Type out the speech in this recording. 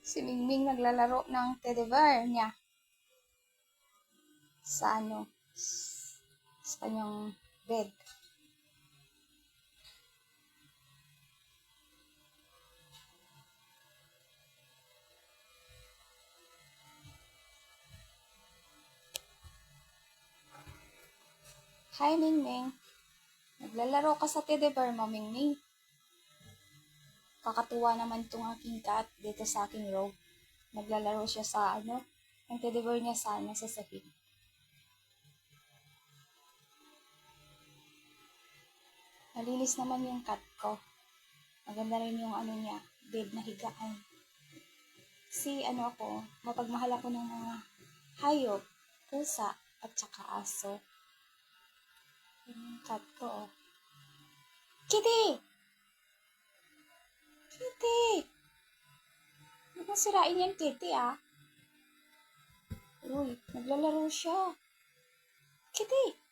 Si Mingming naglalaro ng teddy bear niya sa sa kanyang bed. Hi, Mingming. Naglalaro ka sa teddy bear mo, Mingming. Kakatuwa naman itong aking cat dito sa aking room. Naglalaro siya sa ang teddy bear niya sa sa sahig. Malinis naman yung cat ko. Maganda rin yung niya, bed na higaan. Ako, mapagmahal ako ng mga hayop, pusa, at saka aso. Yung cat ko, oh. Kitty! Kitty! Huwag mong sirain yan, Kitty, ah. Uy, naglalaro siya. Kitty!